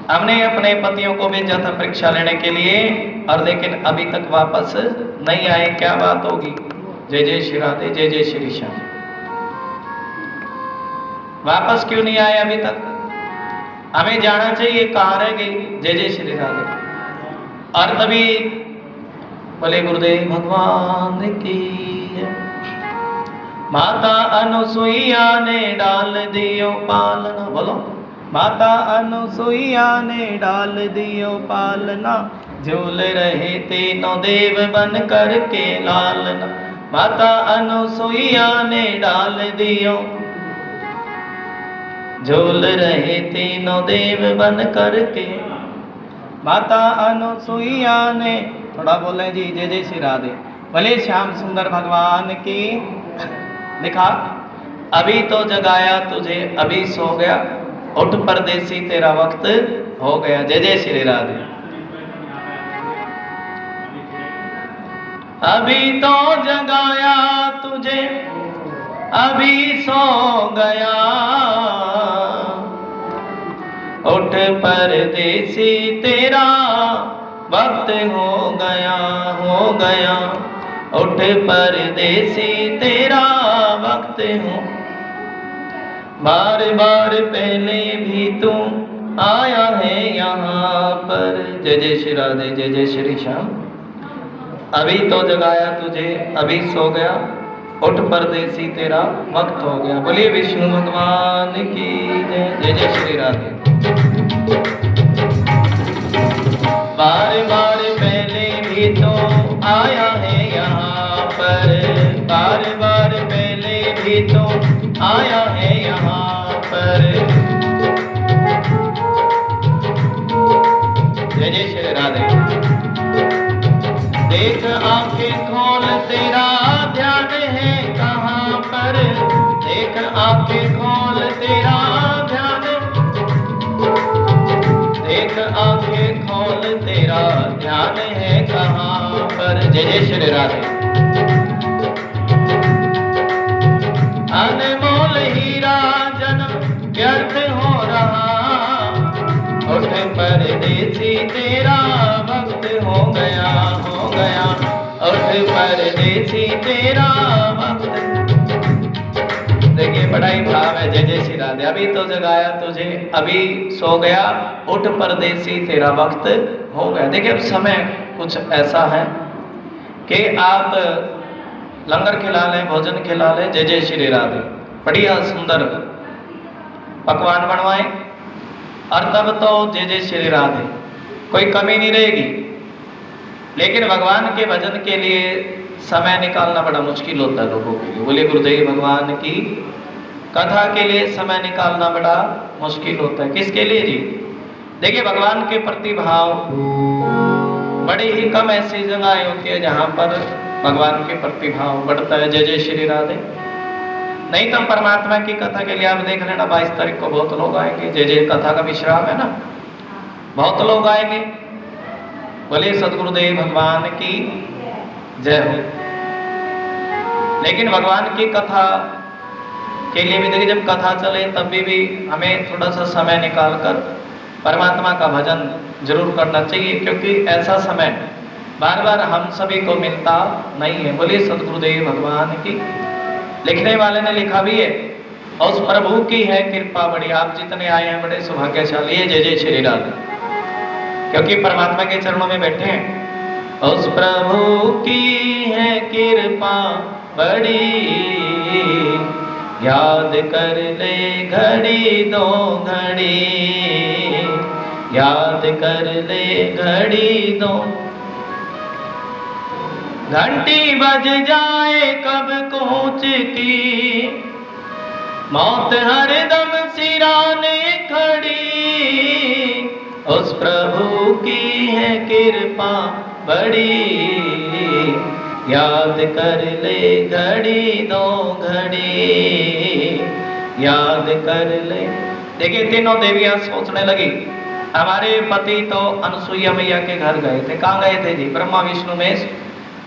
हमने अपने पतियों को भेजा था परीक्षा लेने के लिए, और लेकिन अभी तक वापस नहीं आए। क्या बात होगी? जय जय श्री राधे, जय जय श्री श्याम। वापस क्यों नहीं आए अभी तक? हमें जाना चाहिए कहाँ रह गई। जय जय श्री राधे। और तभी बोले गुरुदेव भगवान की है। माता अनुसुईया ने डाल दियो पालना। बोलो, माता अनुसुईया ने डाल दियो पालना, झूल रहे तीनों देव बन कर के लालना। माता अनुसुईया ने डाल दियो, झूल रहे तीनों देव बन कर के। माता अनुसुईया ने, थोड़ा बोले जी जय जय श्री राधे। भले श्याम सुंदर भगवान की। लिखा, अभी तो जगाया तुझे, अभी सो गया, उठ परदेसी तेरा वक्त हो गया। जय जय श्री राधे। अभी तो जगाया तुझे, अभी सो गया, उठ परदेसी तेरा वक्त हो गया, हो गया। उठ परदेसी तेरा वक्त हो। बार बार पहले भी तू आया है यहाँ पर। जय जय श्री राधे, जय जय श्री श्याम। अभी तो जगाया तुझे, अभी सो गया, उठ परदेसी तेरा वक्त हो गया। बोलिए विष्णु भगवान की जय। जय जय श्री राधे। बार बार पहले भी तो आया है यहाँ पर, बार बार पहले भी तो आया है यहाँ पर। जय जय श्री राधे। देख आंखें खोल तेरा ध्यान है कहाँ पर, देख आंखें खोल तेरा ध्यान, देख आंखें खोल तेरा ध्यान है कहाँ पर। जय जय श्री राधे। अनमोल हीरा जन्म व्यर्थ हो रहा, उठ परदेसी तेरा वक्त हो गया, हो गया। उठ परदेसी तेरा वक्त। देखिए बड़ा ही भाव है। जय जय श्री राधे। अभी तो जगाया तुझे, अभी सो गया, उठ परदेसी तेरा वक्त हो गया। देखिए अब समय कुछ ऐसा है कि आप लंगर खिला लें, भोजन खिला लें, जय जय श्री राधे, बढ़िया सुंदर पकवान बनवाएं, और तब तो जय जय श्री राधे, कोई कमी नहीं रहेगी। लेकिन भगवान के भजन के लिए समय निकालना बड़ा मुश्किल होता है लोगों के लिए। बोले गुरुदेव भगवान की। कथा के लिए समय निकालना बड़ा मुश्किल होता है। किसके लिए जी? देखिए भगवान के प्रति भाव, बड़ी ही कम ऐसी जगह होती है जहाँ पर भगवान के प्रति भाव बढ़ता है। जय जय श्री राधे। नहीं तो परमात्मा की कथा के लिए आप देख लेना 22 तारीख को बहुत लोग आएंगे। जय जय कथा का विश्राम है ना, बहुत लोग आएंगे। बोले सदगुरुदेव भगवान की जय हो। लेकिन भगवान की कथा के लिए भी देखिए, जब कथा चले तब भी हमें थोड़ा सा समय निकाल कर परमात्मा का भजन जरूर करना चाहिए, क्योंकि ऐसा समय बार बार हम सभी को मिलता नहीं है। बोलिए सदगुरुदेव भगवान की। लिखने वाले ने लिखा भी है, और उस प्रभु की है कृपा बड़ी, आप जितने आए हैं बड़े सौभाग्यशाली है। जय जय श्री राधे। क्योंकि परमात्मा के चरणों में बैठे हैं। उस प्रभु की है कृपा बड़ी, याद कर ले घड़ी दो घड़ी, याद कर ले घड़ी दो। घंटी बज जाए कब कोच की, मौत हरदम सिराने खड़ी। उस प्रभु की है कृपा बड़ी, याद कर ले घड़ी दो घड़ी, याद कर ले। देखिए तीनों देवियां सोचने लगी, हमारे पति तो अनुसुईया मैया के घर गए थे। कहाँ गए थे जी? ब्रह्मा विष्णु महेश,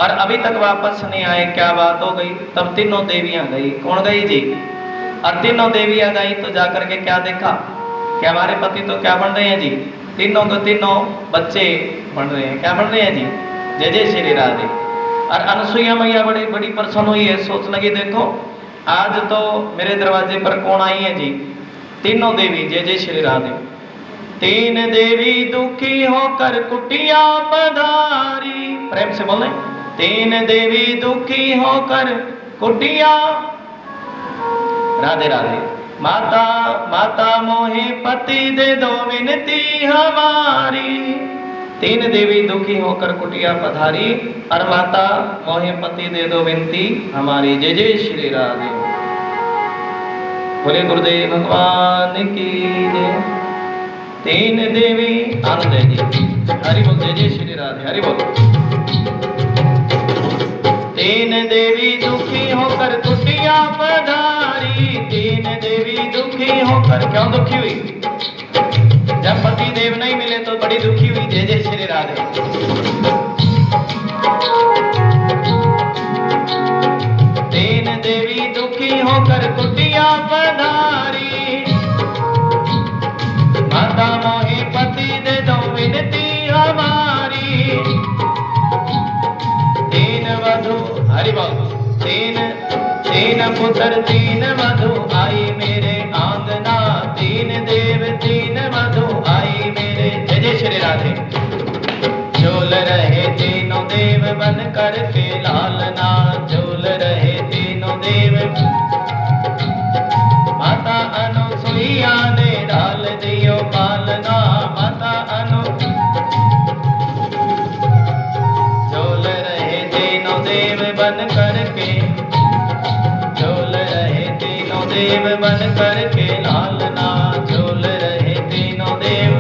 और अभी तक वापस नहीं आए, क्या बात हो गई? तब तीनों देवियां गई। कौन गई जी? और तीनों देवियां गई तो जाकर के क्या देखा कि हमारे पति तो क्या बन रहे हैं जी? तीनों के तीनों बच्चे बन रहे हैं। क्या बन रहे हैं जी? जय जय श्री राधे। और अनसुईया मैया बड़ी बड़ी प्रसन्न हुई है, सोच लगी देखो आज तो मेरे दरवाजे पर कौन आई है जी? तीनों देवी। जय जय श्री राधे। तीन देवी दुखी होकर कुटिया पधारी। प्रेम से बोले, तीन देवी दुखी होकर कुटिया। राधे राधे। माता माता मोहे पति दे दो विनती हमारी। तीन देवी दुखी होकर कुटिया पधारी और माता मोहे पति दे दो विनती हमारी। जय जय श्री राधे। बोले गुरुदेव भगवान की जय। तीन देवी आनंद जी हरि बोल। जय जय श्री राधे। हरि बोल। तीन देवी दुखी होकर कुटिया पधारी। तीन देवी दुखी होकर, क्यों दुखी हुई? जब पति देव नहीं मिले तो बड़ी दुखी हुई। जय जय श्री राधे। तीन देवी दुखी होकर कुटिया पधारी। माता मोहे पति दे दो विनती हमारी। तीन वधु, हरि बोल। तीन पुत्र तीन वधु आई मेरे आंगना। तीन देव तीन वधु आई मेरे। जय जय श्री राधे। झूल रहे तीनों देव बन कर के लालना। झूल रहे तीनों देव। माता अनुसुईया ने डाल दियो पालना। माता अनु झूल रहे तीनों देव बन कर के। झूल रहे तीनों देव बन कर के लालना। झूल रहे तीनों देव।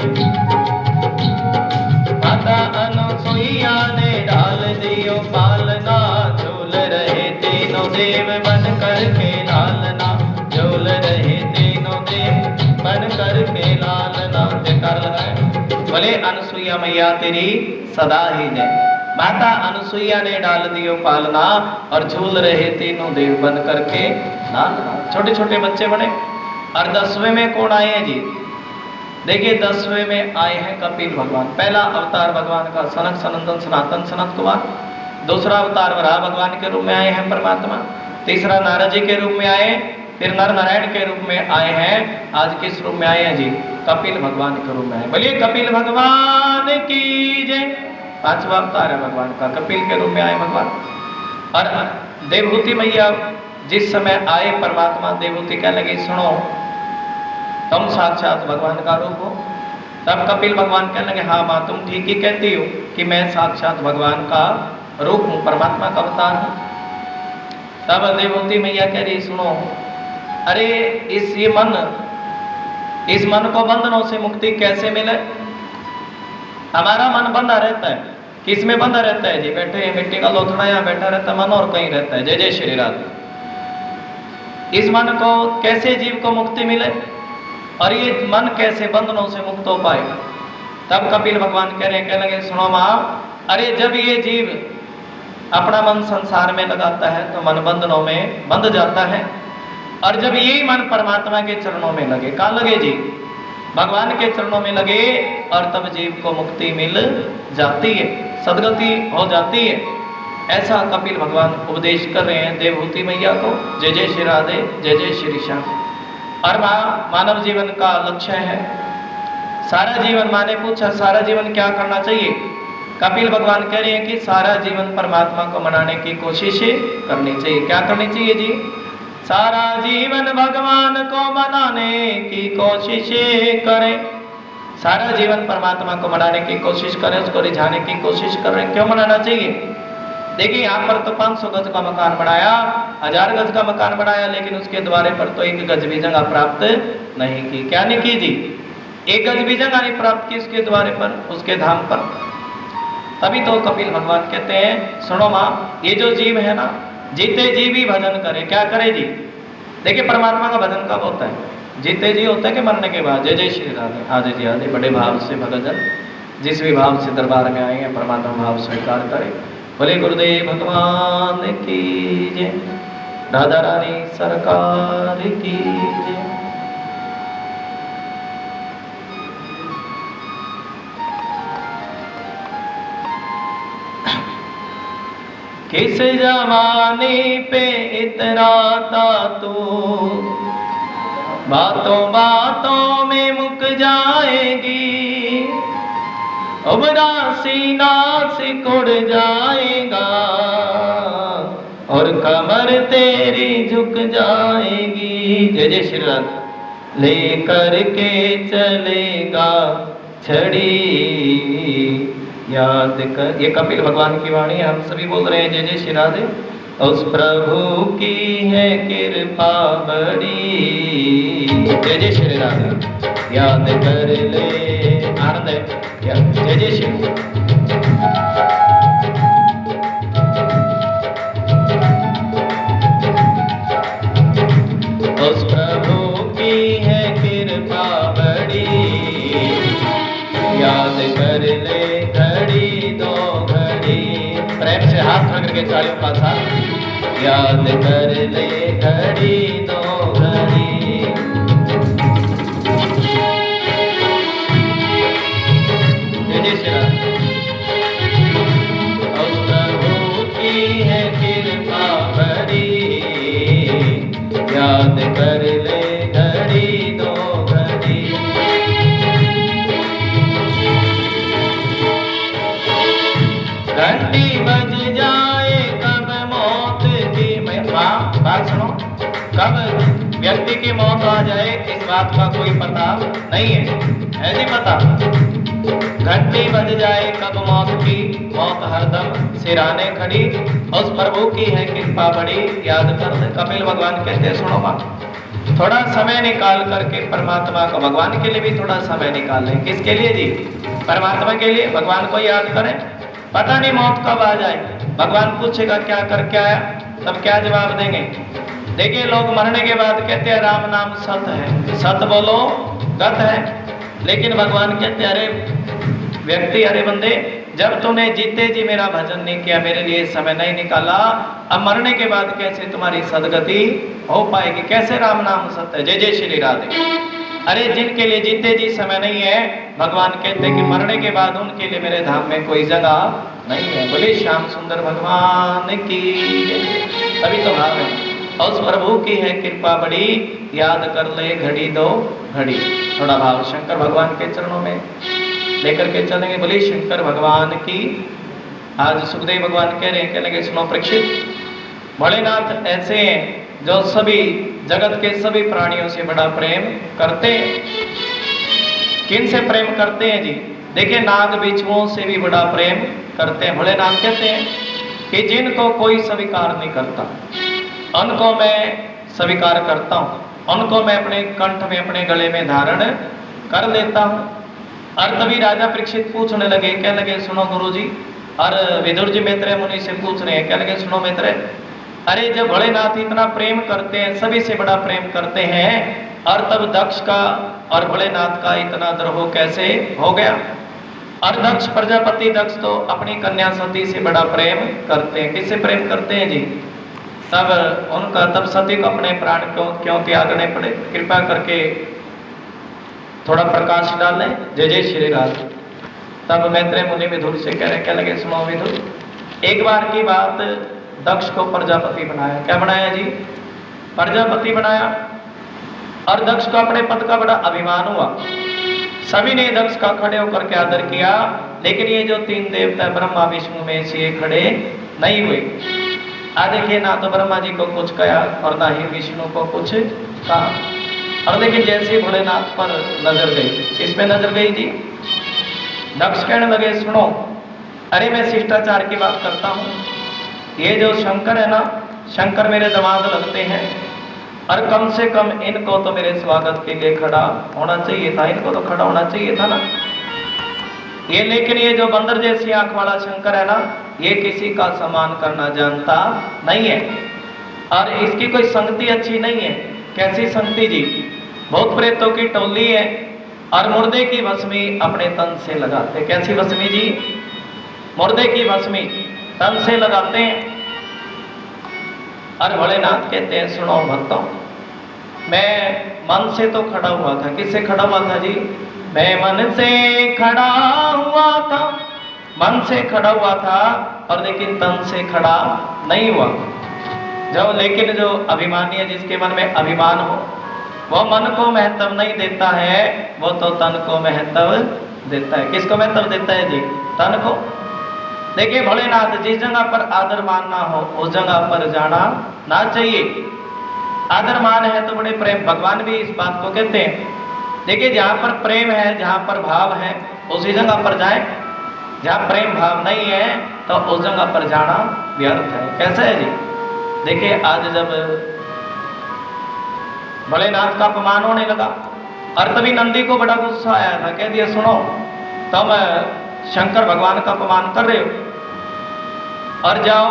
माता अनुसुईया ने डाल दियो पालना। झूल रहे तीनों देव बन कर के लालना। झूल रहे तीनों देव बन कर के लालना। जयकार लगाए। बोले अनुसुईया मैया तेरी सदा ही जय। माता अनुसुईया ने डाल दियो पालना और झूल रहे तीनों देव बन करके लालना। छोटे छोटे बच्चे बने। और 10वें में कौन आए हैं जी? देखिए 10वें में आए हैं कपिल भगवान। पहला अवतार भगवान का सनक सनंदन सनातन सनत कुमार। दूसरा अवतार वराह भगवान के रूप में आए हैं परमात्मा। तीसरा नारद जी के रूप में आए। फिर नर नारायण के रूप में आए हैं। आज किस रूप में आए हैं जी? कपिल भगवान के रूप में आए। बोलिए कपिल भगवान की जय। पांचवा अवतार है भगवान का, कपिल के रूप में आए भगवान। और देवहूति मैया जिस समय आए परमात्मा, देवहूति कहने लगी सुनो तुम साक्षात भगवान का रूप हो। तब कपिल भगवान कहने लगे हाँ माँ तुम ठीक ही कहती हो कि मैं साक्षात भगवान का रूप हूँ, परमात्मा का अवतार हूँ। तब देवहूति मैया कह रही सुनो, अरे इस मन को बंधनों से मुक्ति कैसे मिले? हमारा मन बंधा रहता है। किस में बंधा रहता है जी? बैठे मिट्टी का लोथड़ा यहाँ बैठा रहता है मन, और कहीं रहता है। जय जय श्री राधे। इस मन को कैसे जीव को मुक्ति मिले और ये मन कैसे बंधनों से मुक्त हो पाए? तब कपिल भगवान कह लगे सुनो माँ, अरे जब ये जीव अपना मन संसार में लगाता है तो मन बंधनों में बंध जाता है। और जब यही मन परमात्मा के चरणों में लगे, कहाँ लगे जी? भगवान के चरणों में लगे, और तब जीव को मुक्ति मिल जाती है, सदगति हो जाती है। ऐसा कपिल भगवान उपदेश कर रहे हैं देवहूति मैया को। जय जय श्री राधे, जय जय श्री श्याम। और मानव जीवन का लक्ष्य है सारा जीवन। माँ ने पूछा सारा जीवन क्या करना चाहिए? कपिल भगवान कह रहे हैं कि सारा जीवन परमात्मा को मनाने की कोशिश करनी चाहिए। क्या करनी चाहिए जी? सारा जीवन भगवान को मनाने की कोशिश करें। सारा जीवन परमात्मा को मनाने की कोशिश करें, उसको रिझाने की कोशिश करें। क्यों मनाना चाहिए? देखिए यहाँ पर तो 500 गज का मकान बनाया, 1000 गज का मकान बनाया, लेकिन उसके द्वारे पर तो 1 गज भी जगह प्राप्त नहीं की। क्या नहीं की जी? 1 गज भी जगह नहीं प्राप्त की उसके द्वारे पर, उसके धाम पर। तभी तो कपिल भगवान कहते हैं सुनो माँ, ये जो जीव है ना, जीते जी भी भजन करे। क्या करे जी? देखिए परमात्मा का भजन कब होता है? जीते जी होता है कि मरने के बाद? जय जय श्री राधे। आजे जी आजे। बड़े भाव से भगजन जिस भी भाव से दरबार में आए हैं परमात्मा भाव स्वीकार करे। बोले गुरुदेव भगवान की जय। राधा रानी सरकार की जय। किस जमाने पे इतराता तू, बातों बातों में मुक जाएगी, उबरा सीना सिकुड़ जाएगा और कमर तेरी झुक जाएगी। जय जय श्री राम। लेकर के चलेगा छड़ी याद कर, ये कपिल भगवान की वाणी हम सभी बोल रहे हैं। जय जय श्री राधे। उस प्रभु की है कृपा बड़ी, जय जय श्री राधे। याद कर ले, आनंद है, जय जय श्री। उस प्रभु की है कृपा बड़ी, याद कर ले घड़ी दो घड़ी। प्रेम से हाथ पकड़ के तालियों का साथ। याद कर ले घड़ी दो घड़ी। जय जय श्री राम। उस प्रभु की है कृपा बड़ी, याद कर ले घड़ी दो घड़ी। घंटी बज जाए कब मौत की, बात सुनो, कब व्यक्ति की मौत आ जाए इस बात का कोई पता नहीं है, ऐसी पता। घंटी बज जाए कब मौत की, मौत हरदम सिराने खड़ी, उस प्रभु की है कृपा बड़ी, याद कर ले। कपिल भगवान कहते हैं, सुनो माँ, थोड़ा समय निकाल करके परमात्मा को, भगवान के लिए भी थोड़ा समय निकाल लें। किसके लिए जी? परमात्मा के लिए। भगवान को याद करें, पता नहीं मौत कब आ जाए। भगवान पूछेगा क्या करके आया, तब क्या जवाब देंगे? देखिए, लोग मरने के बाद कहते हैं राम नाम सत है, सत बोलो गत है। लेकिन भगवान कहते हैं, अरे व्यक्ति, अरे बंदे, जब तूने जीते जी मेरा भजन नहीं किया, मेरे लिए समय नहीं निकाला, अब मरने के बाद कैसे तुम्हारी सदगति हो पाएगी? कैसे राम नाम सत्य है? जय जय श्री राधे। अरे जिनके लिए जीते जी समय नहीं है, भगवान कहते हैं कि मरने के बाद उनके लिए मेरे धाम में कोई जगह नहीं है। बोले श्याम सुंदर भगवान की। तभी तो भाव है। उस प्रभु की है कृपा बड़ी, याद कर ले घड़ी दो घड़ी। थोड़ा भाव शंकर भगवान के चरणों में लेकर के चलेंगे। बोले शंकर भगवान की। आज सुखदेव भगवान कह रहे हैं, कहने लगे, सुनो परीक्षित, भोलेनाथ ऐसे हैं जो सभी जगत के सभी प्राणियों से बड़ा प्रेम करते हैं। किन से प्रेम करते हैं जी? देखिए, नाग बिच्छुओं से भी बड़ा प्रेम करते हैं। भोलेनाथ कहते हैं कि जिनको कोई स्वीकार नहीं करता, उनको मैं स्वीकार करता हूँ, उनको मैं अपने कंठ में, अपने गले में धारण कर लेता हूँ। और तभी राजा परीक्षित पूछने लगे, कहने लगे, सुनो गुरुजी। और विदुर जी मैत्रेय मुनि से पूछ रहे हैं, कहने लगे, सुनो मैत्रेय, अरे जब भोलेनाथ इतना प्रेम करते हैं, सभी से बड़ा प्रेम करते हैं, और तब दक्ष का और भोलेनाथ का इतना द्रोह कैसे हो गया? और दक्ष प्रजापति दक्ष तो अपनी कन्या सती से बड़ा प्रेम करते हैं। किससे प्रेम करते हैं जी? तब सती को अपने प्राण क्यों त्यागने पड़े? कृपा करके थोड़ा प्रकाश डालें। जय जय श्री राम। तब मैत्रेय मुनि विदुर से कह लगे, सुनो विदुर, एक बार की बात, दक्ष को प्रजापति बनाया। क्या बनाया जी? प्रजापति बनाया। और दक्ष को अपने पद का बड़ा अभिमान हुआ। सभी ने दक्ष का खड़े होकर के आदर किया, लेकिन ये जो तीन देवता ब्रह्मा विष्णु में से ये खड़े नहीं हुए। देखिए, ना तो ब्रह्मा जी को कुछ कहा और ना ही विष्णु को कुछ कहा। और देखिए, जैसे भोलेनाथ पर नजर गई, किस पे नजर गई जी? दक्ष कहने लगे, सुनो, अरे मैं शिष्टाचार की बात करता हूँ। ये जो शंकर है ना, शंकर मेरे दामाद लगते हैं, और कम से कम इनको तो मेरे स्वागत के लिए खड़ा होना चाहिए था, इनको तो खड़ा होना चाहिए था ना ये। लेकिन ये जो बंदर जैसी आंख वाला शंकर है ना, ये किसी का सम्मान करना जानता नहीं है, और इसकी कोई संगति अच्छी नहीं है। कैसी संगति जी? भूत प्रेतों की टोली है, और मुर्दे की भस्मी अपने तन से लगाते। कैसी भस्मी जी? मुर्दे की भस्मी तन से लगाते हैं। और भोलेनाथ कहते हैं, सुनो भक्तों, मैं मन से तो खड़ा हुआ था। किससे खड़ा हुआ था जी? मैं मन से खड़ा हुआ था, मन से खड़ा हुआ था और लेकिन तन से खड़ा नहीं हुआ। जो लेकिन जो अभिमानी है, जिसके मन में अभिमान हो, वो मन को महत्व नहीं देता है, वो तो तन को महत्व देता है। किसको महत्व देता है जी? तन को। देखिए भोलेनाथ, जिस जगह पर आदर मानना हो उस जगह पर जाना ना चाहिए। आदर मान है तो बड़े प्रेम, भगवान भी इस बात को कहते हैं। देखिए जहाँ पर प्रेम है, जहाँ पर भाव है, उसी जगह पर जाए। जहाँ प्रेम भाव नहीं है तो उस जगह पर जाना व्यर्थ है। कैसा है जी? देखिए आज जब भोलेनाथ का अपमान होने लगा और तभी नंदी को बड़ा गुस्सा आया था। कह दिया सुनो, तुम शंकर भगवान का अपमान कर रहे हो और जाओ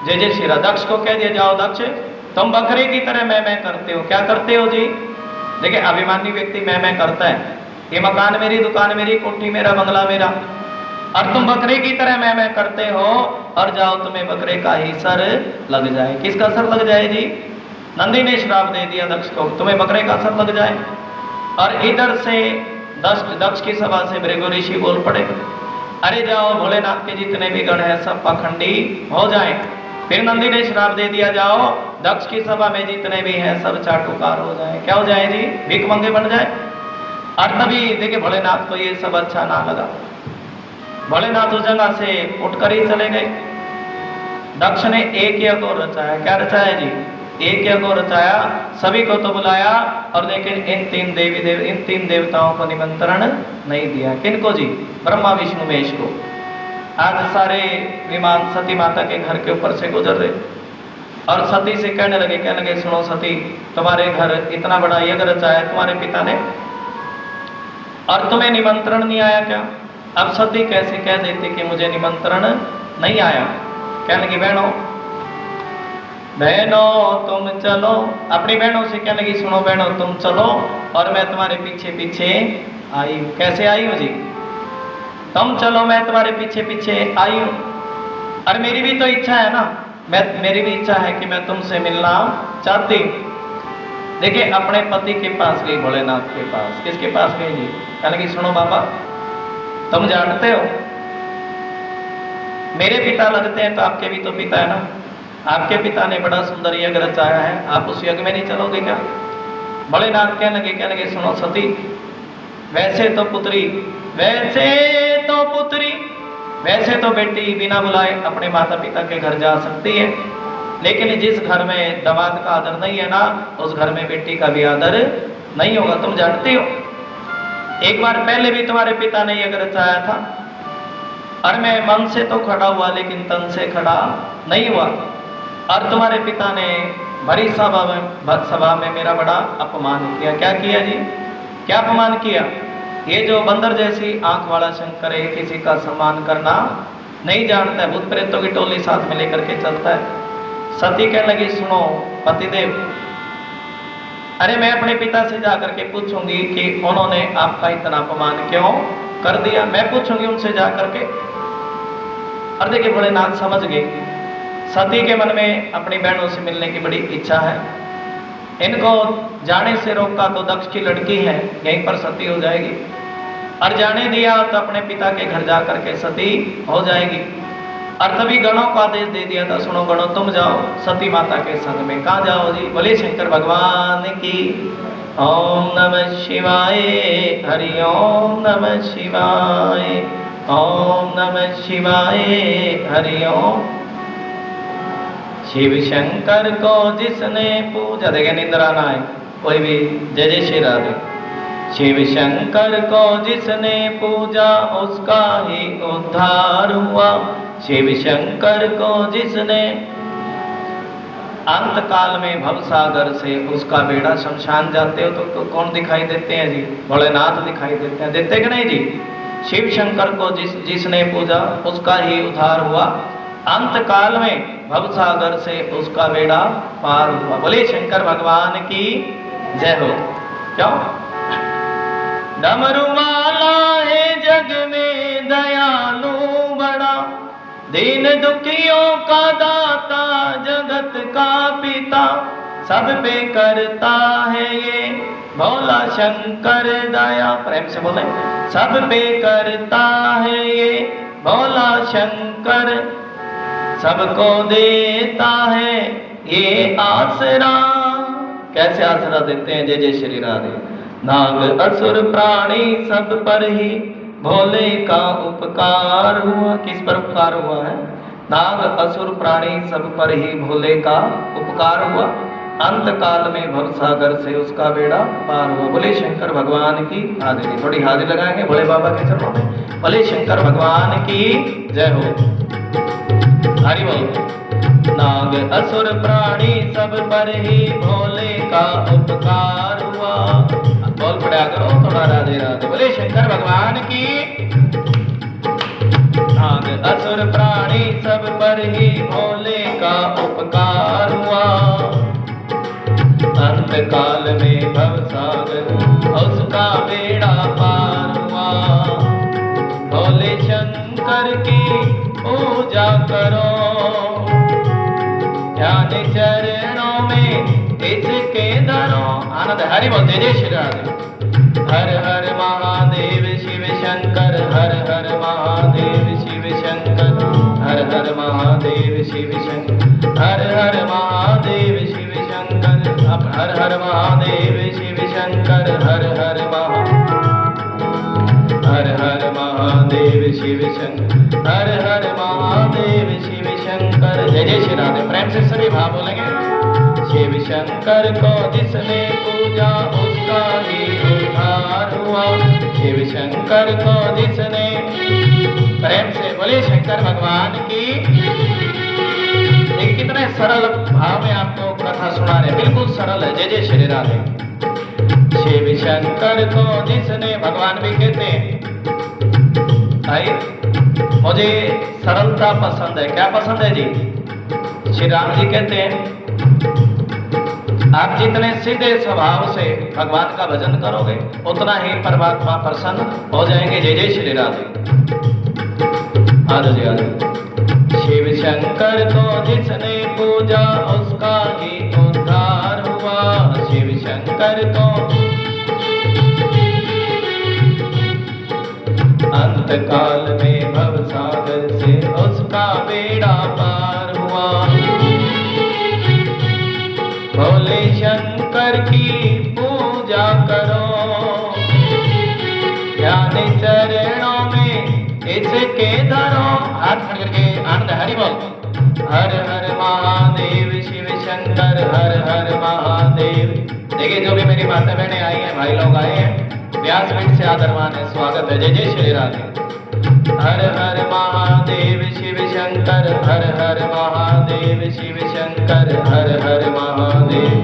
जय जय श्री राम। दक्ष को कह दिया, जाओ दक्ष, तुम बकरे की तरह मैं करते हो। क्या करते हो जी? देखिए अभिमानी व्यक्ति मैं करता है। ये मकान मेरी, दुकान मेरी, कोठी मेरा, बंगला मेरा, और तुम बकरे की तरह मैं करते हो और जाओ तुम्हें बकरे का ही सर लग जाए। किसका सर लग जाए जी? नंदी ने श्राप दे दिया दक्ष को, तुम्हें बकरे का सर लग जाए। और इधर से दक्ष की सभा से भृगु ऋषि बोल पड़े, अरे जाओ भोलेनाथ के जितने भी गण हैं सब पाखंडी हो जाएं। फिर नंदी ने श्राप दे दिया, जाओ दक्ष की सभा में जितने भी हैं सब चाटुकार हो जाए। क्या हो जाए जी? भीख मंगे बन जाए। और तभी देखिए भोलेनाथ को ये सब अच्छा ना लगा। भोलेनाथ उस जगह से उठकर ही चले गए। दक्ष ने एक यज्ञ को रचाया। क्या रचाया जी? एक यज्ञ को रचाया, सभी को तो बुलाया और लेकिन इन तीन देवताओं को निमंत्रण नहीं दिया। किनको जी? ब्रह्मा विष्णु महेश को। आज सारे विमान सती माता के घर के ऊपर से गुजर रहे और सती से कहने लगे सुनो सती, तुम्हारे घर इतना बड़ा यज्ञ रचाया तुम्हारे पिता ने और तुम्हें निमंत्रण नहीं आया क्या? अब सती कैसे कह देती कि मुझे निमंत्रण नहीं आया? कहने लगी बहनों तुम चलो। अपनी बहनों से कहने लगी सुनो बहनों तुम चलो और मैं तुम्हारे पीछे पीछे आई हूँ। कैसे आई हूँ जी? तुम चलो, मैं तुम्हारे पीछे पीछे आई हूँ। और मेरी भी तो इच्छा है ना, मेरी भी इच्छा है कि मैं तुमसे मिलना चाहती। देखिए अपने पति के पास गई, भोलेनाथ के पास। किसके पास गई जी? कहने लगी सुनो बाबा, तुम जानते हो मेरे पिता लगते हैं तो आपके भी तो पिता है ना। आपके पिता ने बड़ा सुंदर यज्ञ रचाया है, आप उस यज्ञ में नहीं चलोगे क्या? भोलेनाथ कहने लगे सुनो सती, वैसे तो बेटी बिना बुलाए अपने माता पिता के घर जा सकती है, लेकिन जिस घर में दामाद का आदर नहीं है ना, उस घर में बेटी का भी आदर नहीं होगा। तुम जानती हो एक बार पहले भी तुम्हारे पिता ने यज्ञ रचाया था और मैं मन से तो खड़ा हुआ लेकिन तन से खड़ा नहीं हुआ और तुम्हारे पिता ने भरी सभा में मेरा बड़ा अपमान किया। क्या किया जी? क्या अपमान किया? ये जो बंदर जैसी आंख वाला शंकर है, किसी का सम्मान करना नहीं जानता है, भूत प्रेतों की टोली साथ में लेकर के चलता है। सती कहने लगी सुनो पतिदेव, अरे मैं अपने पिता से जाकर के पूछूंगी कि उन्होंने आपका इतना अपमान क्यों कर दिया। मैं पूछूंगी उनसे जाकर के। और देखिए भोलेनाथ समझ गए सती के मन में अपनी बहनों से मिलने की बड़ी इच्छा है। इनको जाने से रोका तो दक्ष की लड़की है, यहीं पर सती हो जाएगी, और जाने दिया तो अपने पिता के घर जा करके सती हो जाएगी। और तभी गणों को आदेश दे दिया था सुनो गणों तुम जाओ सती माता के संग में। कहाँ जाओ जी? बोले शंकर भगवान की। ओम नमः शिवाय, हरि ओम नमः शिवाय, ओम नमः शिवाय, हरि ओम। शिव शंकर को जिसने पूजा, देखे निंद्रा ना आए कोई भी, जय जय श्री राधे। शिव शंकर को जिसने पूजा उसका ही उद्धार हुआ। शिव शंकर को जिसने अंत काल में भवसागर से उसका बेड़ा शमशान जाते हो तो कौन दिखाई देते हैं जी? भोलेनाथ दिखाई देते हैं। देते कि नहीं जी? शिव शंकर को जिसने पूजा उसका ही उद्धार हुआ। अंत काल में भवसागर से उसका बेड़ा पार हुआ। बोले शंकर भगवान की जय हो। क्यों? डमरू वाला है जग में दयालु बड़ा, दीन दुखियों का दाता जगत का पिता, सब पे करता है ये भोला शंकर दया। प्रेम से बोले सब पे करता है ये भोला शंकर सबको देता है ये आसरा। कैसे आसरा देते हैं? जय जय श्री राधे। नाग असुर प्राणी सब पर ही भोले का उपकार हुआ। किस पर उपकार हुआ है? नाग असुर प्राणी सब पर ही भोले का उपकार हुआ। अंत काल में भवसागर से उसका बेड़ा पार हुआ। बोले शंकर भगवान की हाजिरी। थोड़ी हाजिरी लगाएंगे भोले बाबा के चरणों में। बोले शंकर भगवान की जय हो। हरि बोल। नाग असुर प्राणी सब पर ही भोले का उपकार हुआ। बोल पड़ा करो थोड़ा राधे राधे। बोले शंकर भगवान की। नाग असुर प्राणी सब पर ही भोले का उपकार हुआ। अंत काल में भवसागर उसका बेड़ा पार हुआ। भोले शंकर की पूजा करो, ध्यान चरणों में इसके धरो। आनंद हरि बोलते जय श्री राधे। हर हर महादेव शिव शंकर, हर हर महादेव शिव शंकर, हर हर महादेव शिव शंकर, हर हर महादेव शिव शंकर, हर हर महादेव शिव शंकर, हर हर महादेव शिव शंकर, हर हर महादेव शिव शंकर। जय जय श्री राधे। प्रेम से सभी भाव बोलेंगे। शिव शंकर को जिसने पूजा उसका ही उद्धार हुआ। शिव शंकर को जिसने, प्रेम से बोले शंकर भगवान की। देखिए कितने सरल भाव में आपको कथा सुना रहे, बिल्कुल सरल है। जय जय श्री राधे। शिव शंकर को जिसने, भगवान भी कहते हैं भाई मुझे सरलता पसंद है। क्या पसंद है जी? श्री राम जी कहते हैं आप जितने सीधे स्वभाव से भगवान का भजन करोगे उतना ही परमात्मा प्रसन्न हो जाएंगे। जय जय श्री राधे। आजा जी आजा। शिव शंकर को जिसने पूजा उसका ही उद्धार हुआ। शिव शंकर को अंत काल में भवसागर से उसका बेड़ा पार हुआ। भोले शंकर की पूजा करो, ध्यान चरणों में इसके धरो। हाथ खड़े करके आनंद हरि बोल। हर हर महादेव शिव शंकर, हर हर महादेव। देखिए जो भी मेरी माता बहनें आई हैं, भाई लोग आए हैं, व्यासपीठ से आदरमान है, स्वागत है। जय जय श्री राधे। हर हर महादेव शिव शंकर, हर हर महादेव शिव शंकर, हर हर महादेव,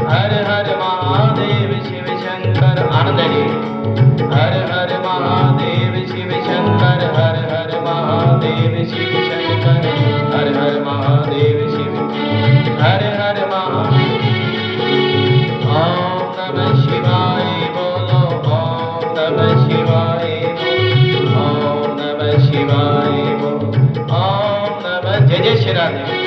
हर हर महादेव शिव शंकर। आनंद जी। हर हर महादेव शिव शंकर, हर हर महादेव शिव शंकर, हर हर महादेव शिव, हर हर महादेव। ओम नमः शिवाय बोलो, ओम नमः शिवाय बोलो, ओम नमः शिवाय बोलो, ओम नमः। जय जय श्री राधे।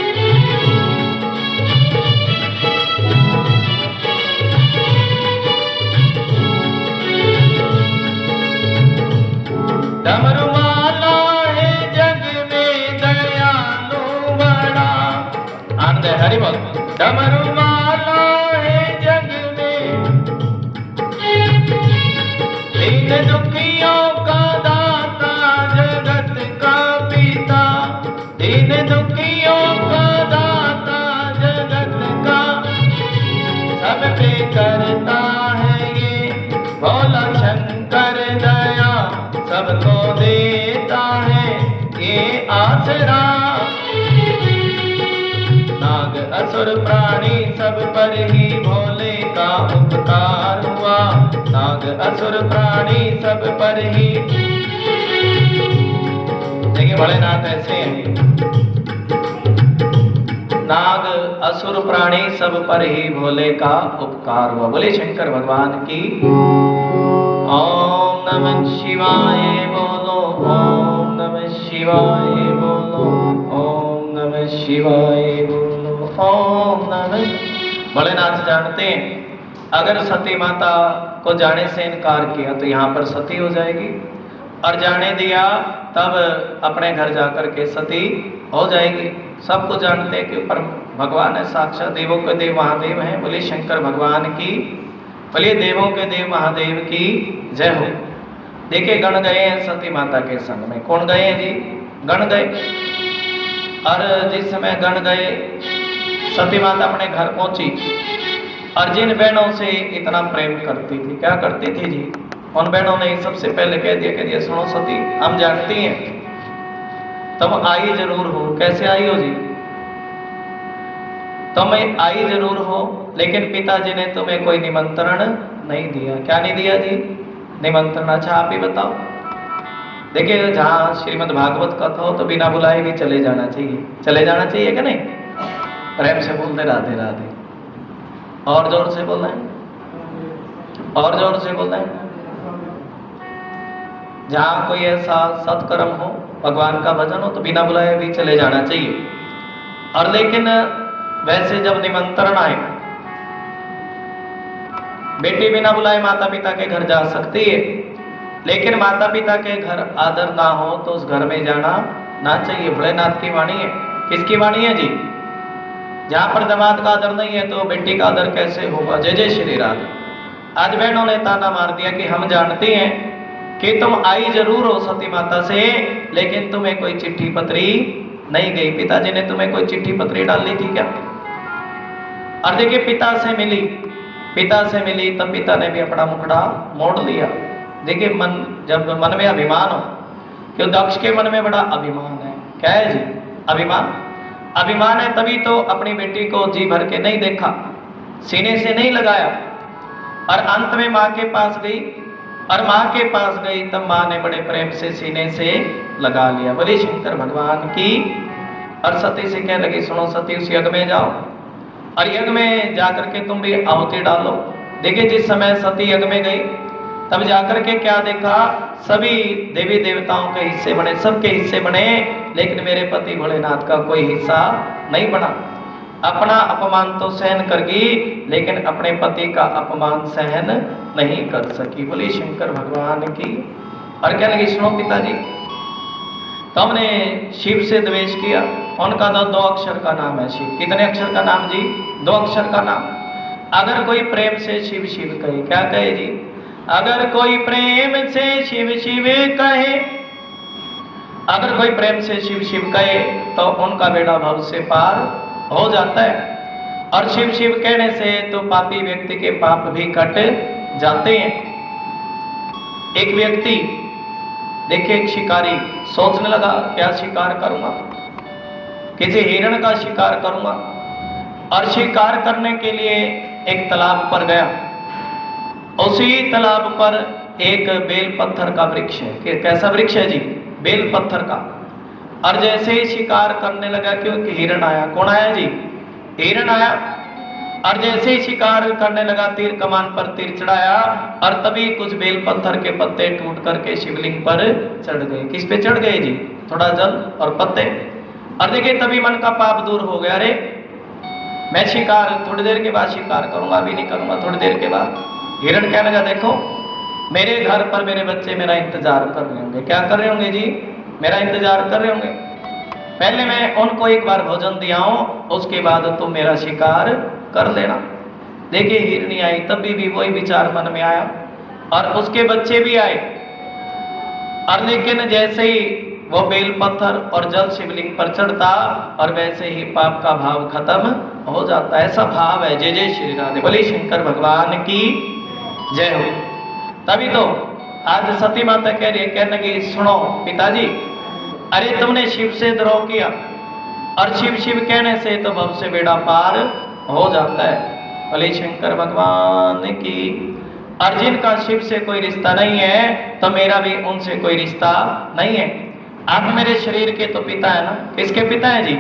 डमरू वाला है जग में दयालु बड़ा। आनंद हरि बोल। डमरू वाला है जग में दीन दुखियों का दाता, जगत का पिता। दीन दुखियों का दाता, जगत का सब पे करता है ये भोला शंकर। दया सबको देता है ये आसरा। नाग असुर प्राणी सब पर ही भोले का उपकार हुआ। नाग असुर प्राणी सब पर ही। देखिए भोलेनाथ ऐसे हैं। नाग असुर प्राणी सब पर ही भोले का उपकार हुआ। बोले शंकर भगवान की। ओम नमः शिवाय बोलो, ओम नमः शिवाय बोलो, ओम नमः शिवाय बोलो, ओम नमः। भोलेनाथ जानते हैं अगर सती माता को जाने से इनकार किया तो यहाँ पर सती हो जाएगी। और जाने दिया, तब अपने घर जाकर के सती हो जाएगी। सबको जानते हैं कि ऊपर भगवान है, साक्षात देवों के देव महादेव हैं। बोलिए शंकर भगवान की, बोलिए देवों के देव महादेव की जय हो। देखिए गण गए हैं सती माता के संग में। कौन गए हैं जी? गण गए। और जिस समय गण गए, सती माता अपने घर पहुंची और जिन बहनों से इतना प्रेम करती थी, क्या करती थी जी, उन बहनों ने सबसे पहले कह दिया, सुनो सती, हम जानती हैं तुम आई जरूर हो। कैसे आई हो जी? तुम आई जरूर हो, लेकिन पिताजी ने तुम्हें कोई निमंत्रण नहीं दिया। क्या नहीं दिया जी? निमंत्रण। अच्छा आप ही बताओ। देखिए जहाँ श्रीमद् भागवत कथा हो तो बिना बुलाए भी चले जाना चाहिए। चले जाना चाहिए कि नहीं? प्रेम से बोलते राधे राधे। और जोर से बोल रहे हैं, और जोर से बोल रहे हैं। जहाँ कोई ऐसा सत्कर्म हो, भगवान का भजन हो, तो बिना बुलाए भी चले जाना चाहिए। और लेकिन वैसे जब निमंत्रण आए, बेटी बिना बुलाए माता पिता के घर जा सकती है, लेकिन माता पिता के घर आदर ना हो तो उस घर में जाना ना चाहिए। भोलेनाथ की वाणी है। किसकी वाणी है जी? जहाँ पर दामाद का आदर नहीं है तो बेटी का आदर कैसे होगा? जय जय श्री राधे। आज बहनों ने ताना मार दिया कि हम जानती हैं कि तुम आई जरूर हो सती माता से, लेकिन तुम्हें कोई चिट्ठी पत्री नहीं गई। पिताजी ने तुम्हें कोई चिट्ठी पत्री डाली थी क्या? और देखिए पिता से मिली तब पिता ने भी अपना मुखड़ा मोड़ लिया। देखिए मन, जब मन में अभिमान हो, क्यों दक्ष के मन में बड़ा अभिमान है। क्या है जी? अभिमान। अभिमान है तभी तो अपनी बेटी को जी भर के नहीं देखा, सीने से नहीं लगाया, और अंत में माँ के पास गई, और माँ के पास गई तब माँ ने बड़े प्रेम से सीने से लगा लिया। बोले शंकर भगवान की। और सती से कह लगी, सुनो सती, उस यज्ञ में जाओ और यज्ञ में जाकर के तुम भी आहुति डालो। देखिए जिस समय सती यज्ञ में गई तब जाकर के क्या देखा, सभी देवी देवताओं के हिस्से बने, सबके हिस्से बने, लेकिन मेरे पति भोलेनाथ का कोई हिस्सा नहीं बना। अपना अपमान तो सहन कर गई, लेकिन अपने पति का अपमान सहन नहीं कर सकी। बोली शंकर भगवान की। और क्या लगी, सुनो पिताजी, तो हमने शिव से द्वेष किया। उनका तो 2 अक्षर का नाम है शिव। कितने अक्षर का नाम जी? 2 अक्षर का नाम। अगर कोई प्रेम से शिव शिव कहे, क्या कहे जी? अगर कोई प्रेम से शिव शिव कहे, अगर कोई प्रेम से शिव शिव कहे तो उनका बेड़ा भव से पार हो जाता है। और शिव शिव कहने से तो पापी व्यक्ति के पाप भी कट जाते हैं। एक व्यक्ति, देखिए एक शिकारी सोचने लगा, क्या शिकार करूंगा? किसी हिरण का शिकार करूंगा। और शिकार करने के लिए एक तालाब पर गया। उसी तालाब पर एक बेल पत्थर का वृक्ष है। कैसा वृक्ष है जी? बेल पत्थर का। और जैसे ही शिकार करने लगा, क्योंकि हिरण आया। कौन आया जी? हिरण आया। और जैसे ही शिकार करने लगा, तीर कमान पर तीर चढ़ाया, और तभी कुछ बेल पत्थर के पत्ते टूट करके शिवलिंग पर चढ़ गए। किस पे चढ़ गए जी? थोड़ा जल और पत्ते। और देखिए तभी मन का पाप दूर हो गया। अरे मैं शिकार थोड़ी देर के बाद शिकार करूंगा, अभी नहीं करूंगा, थोड़ी देर के बाद। हिरण कहने लगा, देखो मेरे घर पर मेरे बच्चे मेरा इंतजार कर रहे होंगे। क्या कर रहे होंगे जी? मेरा इंतजार कर रहे होंगे। पहले मैं उनको एक बार भोजन दिया हूं, उसके बाद तुम मेरा शिकार कर लेना। देखिए हिरनी आई, तभी भी वही विचार मन में आया, और उसके बच्चे भी आए। और लेकिन जैसे ही वो बेल पत्थर और जल शिवलिंग पर चढ़ता, और वैसे ही पाप का भाव खत्म हो जाता। ऐसा भाव है। जय जय श्री राधे। बोले शंकर भगवान की जय हो। तभी तो आज सती माता कह रही है, कहने की, सुनो पिताजी, अरे तुमने शिव से द्रोह किया, और शिव शिव कहने से तो भव से बेड़ा पार हो जाता है। बोले शंकर भगवान की। और जिनका शिव से कोई रिश्ता नहीं है, तो मेरा भी उनसे कोई रिश्ता नहीं है। आप मेरे शरीर के तो पिता है ना? किसके पिता है जी?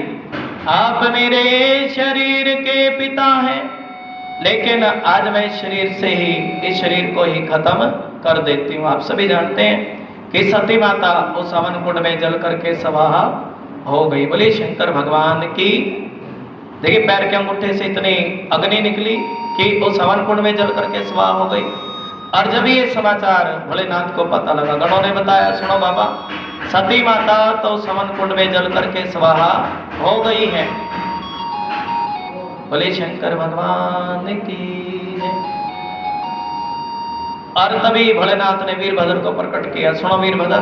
आप मेरे शरीर के पिता हैं, लेकिन आज मैं शरीर से ही, इस शरीर को ही खत्म कर देती हूँ। आप सभी जानते हैं कि सती माता उस हवन कुंड में जल करके स्वाहा हो गई। बोलिए शंकर भगवान की। देखिए पैर के अंगूठे से इतनी अग्नि निकली कि उस हवन कुंड में जल करके स्वाहा हो गई। और जब ये समाचार भोलेनाथ को पता लगा, गणों ने बताया, सुनो बाबा, सती माता तो समन कुंड में जल करके स्वाहा हो गई है। बोले शंकर भगवान की जय। और तभी भोलेनाथ ने वीरभद्र को प्रकट किया, सुनो वीरभद्र,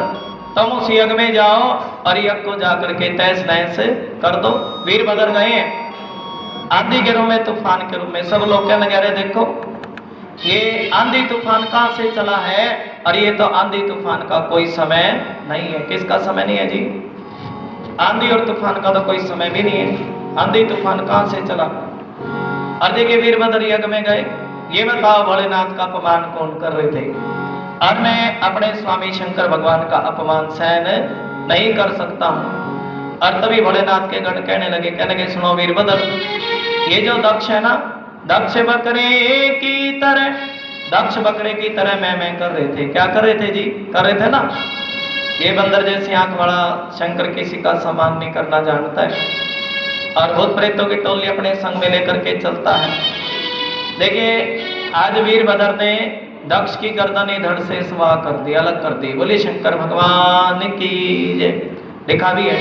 तुम उस यज्ञ में जाओ और यज्ञ को जाकर के तहस नहस कर दो। वीरभद्र गए आंधी के रूप में, तूफान के रूप में। सब लोग कहने लगे, अरे देखो ये आंधी तूफान कहां से चला है, और ये तो आंधी तूफान का कोई समय नहीं है। किसका समय नहीं है जी? आंधी और तूफान का तो कोई समय भी नहीं है। आंधी तूफान कहां से चला? और देखिए वीरभद्र यज्ञ में गए। ये बताओ भोलेनाथ का अपमान कौन कर रहे थे? और मैं अपने स्वामी शंकर भगवान का अपमान सहन नहीं कर सकता हूं। और तभी भोलेनाथ के गण कहने लगे, सुनो वीरभद्र, ये जो दक्ष है ना, दक्ष बकरे की तरह मैं कर रहे थे। क्या कर रहे थे जी? कर रहे थे ना, ये बंदर जैसी आंख वाला शंकर किसी का सम्मान नहीं करना जानता है, और भूत प्रेतों की टोली अपने संग में लेकर के चलता है। देखिए आज वीरभद्र ने दक्ष की गर्दन धड़ से स्वाह कर दी, अलग कर दी। बोले शंकर भगवान की जय। लिखा भी है,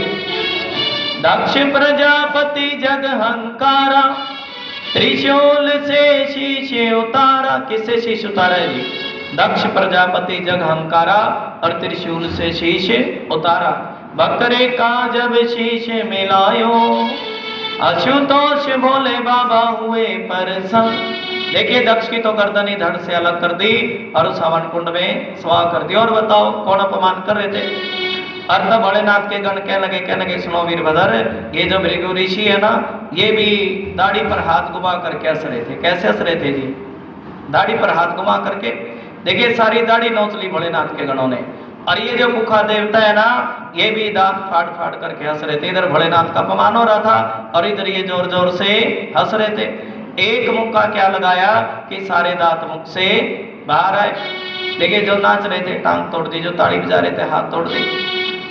दक्ष प्रजापति जग हंकारा, त्रिशूल से शीश उतारा। किससे शीश उतारा है जी? दक्ष प्रजापति जग हंकारा और त्रिशूल से शीश उतारा। बकरे का जब शीश मिलायो, आशुतोष भोले बाबा हुए परेशान। देखिए दक्ष की तो गर्दन धड़ से अलग कर दी और उस हवन कुंड में स्वाह कर दिया। और बताओ कौन अपमान कर रहे थे? और तब भोलेनाथ के गण कहने लगे, सुनो वीरभद्र, ये जो भृगु ऋषि है ना, ये भी दाढ़ी पर हाथ घुमा करके हंस रहे थे। कैसे हंस रहे थे जी? दाढ़ी पर हाथ घुमा करके। देखिए सारी दाढ़ी नोच ली भोलेनाथ के गणों ने। और ये जो मुखा देवता है ना, ये भी दांत फाड़ फाड़ करके हंस रहे थे। इधर भोलेनाथ का अपमान हो रहा था और इधर ये जोर जोर से हंस रहे थे। एक मुक्का क्या लगाया कि सारे दांत मुख से बाहर आए। देखिए जो नाच रहे थे टांग तोड़ दी, जो ताड़ी बजा रहे थे हाथ तोड़ दी।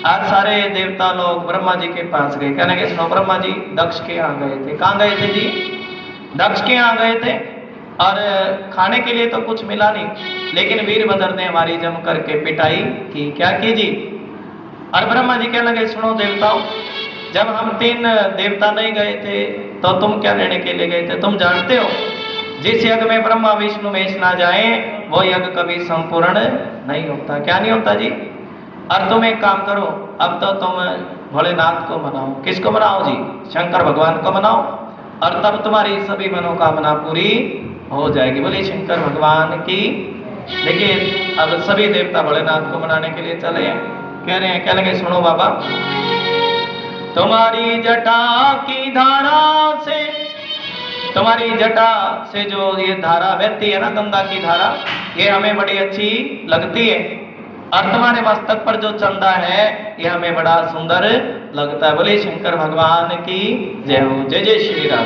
आज सारे देवता लोग ब्रह्मा जी के पास गए, कहने के सुनो ब्रह्मा जी दक्ष के यहाँ गए थे। कहाँ गए थे जी? दक्ष के यहाँ गए थे, और खाने के लिए तो कुछ मिला नहीं, लेकिन वीरभद्र ने हमारी जम करके पिटाई की। क्या की जी? और ब्रह्मा जी कहने लगे, सुनो देवताओं, जब हम 3 देवता नहीं गए थे तो तुम क्या लेने के लिए गए थे? तुम जानते हो जिस यज्ञ में ब्रह्मा विष्णु महेश ना जाए वो यज्ञ कभी संपूर्ण नहीं होता। क्या नहीं होता जी? और तुम एक काम करो, अब तो तुम भोलेनाथ को मनाओ। किसको मनाओ जी? शंकर भगवान को मनाओ, और तब तुम्हारी सभी मनोकामना पूरी हो जाएगी। बोलिए शंकर भगवान की। देखिए अब सभी देवता भोलेनाथ को मनाने के लिए चले हैं। कह रहे हैं, कहने लगे, सुनो बाबा, तुम्हारी जटा की धारा से, तुम्हारी जटा से जो ये धारा बहती है ना, गंगा की धारा, ये हमें बड़ी अच्छी लगती है। और तुम्हारे मस्तक पर जो चंदा है ये हमें बड़ा सुंदर लगता है। बोले शंकर भगवान की जय हो। जय जय श्री राम।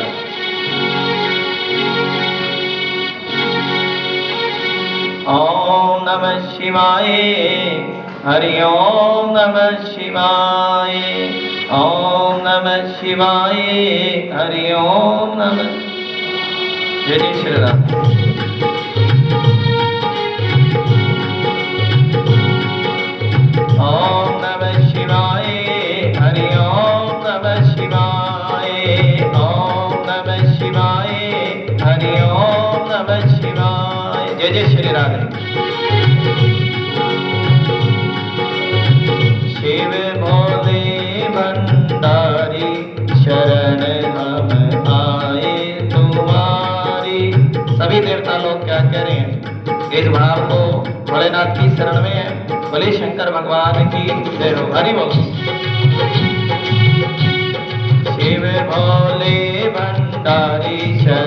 ओम नमः शिवाय, हरि ओम नमः शिवाय, ओम नमः शिवाय, हरि ओम नमः। जय जय श्री राम। ओम नमः शिवाय, हरि ओम नमः शिवाय, ओम नमः शिवाय, हरि ओम नमः शिवाय। जय जय श्री राधे। शिव भोले भंडारी शरण हम आए तुम्हारी। सभी देवता लोग क्या कह रहे हैं? इस भाव को भोलेनाथ की शरण में है। बोले शंकर भगवान की जय हो। हरि बोल। शिव भोले भंडारी शरण